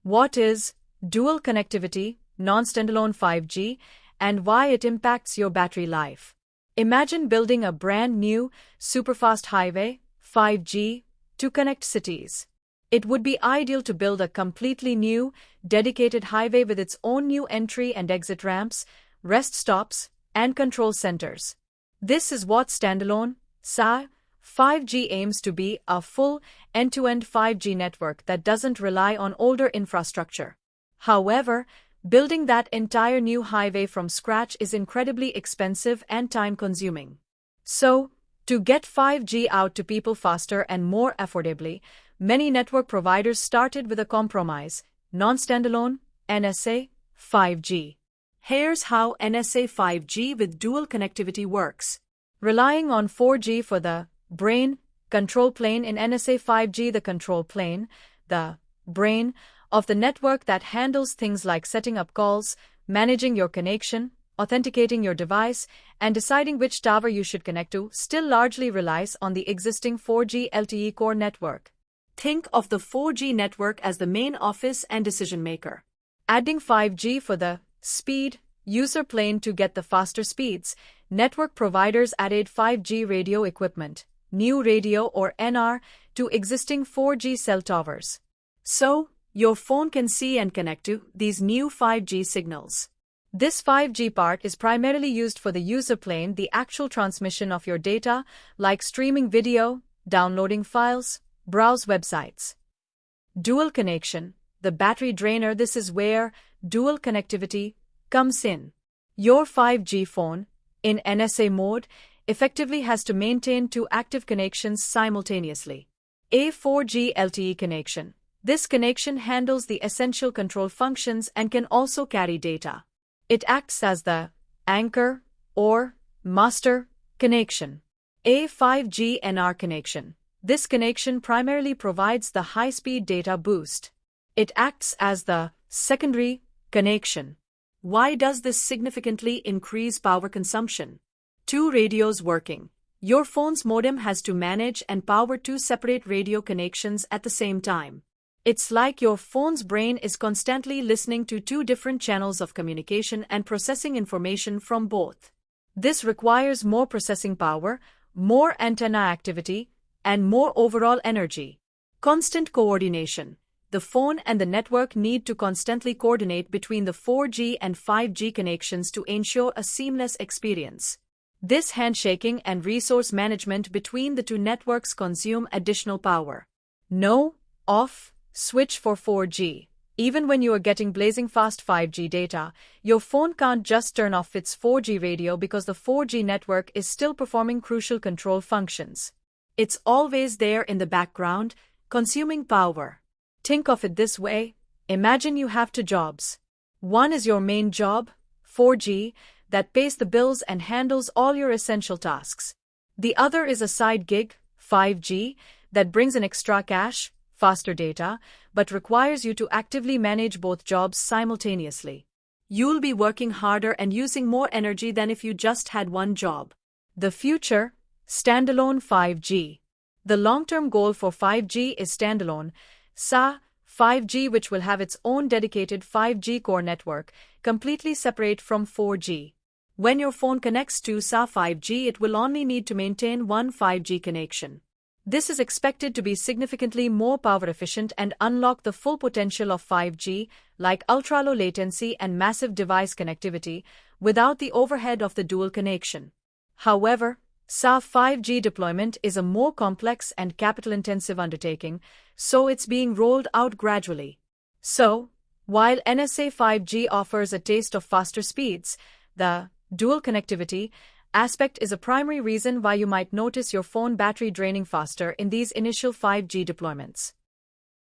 What is dual connectivity, non-standalone 5G, and why it impacts your battery life? Imagine building a brand new, superfast highway, 5G, to connect cities. It would be ideal to build a completely new, dedicated highway with its own new entry and exit ramps, rest stops, and control centers. This is what standalone, SA, 5G aims to be: a full, end-to-end 5G network that doesn't rely on older infrastructure. However, building that entire new highway from scratch is incredibly expensive and time-consuming. So, to get 5G out to people faster and more affordably, many network providers started with a compromise: non-standalone, NSA, 5G. Here's how NSA 5G with dual connectivity works. Relying on 4G for the brain, control plane. In NSA 5G, the control plane, the brain, of the network that handles things like setting up calls, managing your connection, authenticating your device, and deciding which tower you should connect to, still largely relies on the existing 4G LTE core network. Think of the 4G network as the main office and decision maker. Adding 5G for the speed user plane to get the faster speeds, network providers added 5G radio equipment, new radio or NR, to existing 4G cell towers. So, your phone can see and connect to these new 5G signals. This 5G part is primarily used for the user plane, the actual transmission of your data, like streaming video, downloading files, browse websites. Dual connection, the battery drainer. This is where dual connectivity comes in. Your 5G phone, in NSA mode, effectively has to maintain two active connections simultaneously. A 4G LTE connection. This connection handles the essential control functions and can also carry data. It acts as the anchor or master connection. A 5G NR connection. This connection primarily provides the high-speed data boost. It acts as the secondary connection. Why does this significantly increase power consumption? Two radios working. Your phone's modem has to manage and power two separate radio connections at the same time. It's like your phone's brain is constantly listening to two different channels of communication and processing information from both. This requires more processing power, more antenna activity, and more overall energy. Constant coordination. The phone and the network need to constantly coordinate between the 4G and 5G connections to ensure a seamless experience. This handshaking and resource management between the two networks consume additional power. No off switch for 4G. Even when you are getting blazing fast 5G data, your phone can't just turn off its 4G radio because the 4G network is still performing crucial control functions. It's always there in the background, consuming power. Think of it this way: imagine you have two jobs. One is your main job, 4G, that pays the bills and handles all your essential tasks. The other is a side gig, 5G, that brings in extra cash, faster data, but requires you to actively manage both jobs simultaneously. You'll be working harder and using more energy than if you just had one job. The future, standalone 5G. The long-term goal for 5G is standalone SA 5G, which will have its own dedicated 5G core network, completely separate from 4G. When your phone connects to SA 5G, it will only need to maintain one 5G connection. This is expected to be significantly more power efficient and unlock the full potential of 5G, like ultra-low latency and massive device connectivity, without the overhead of the dual connection. However, SA 5G deployment is a more complex and capital-intensive undertaking, so it's being rolled out gradually. So, while NSA 5G offers a taste of faster speeds, the dual connectivity aspect is a primary reason why you might notice your phone battery draining faster in these initial 5G deployments.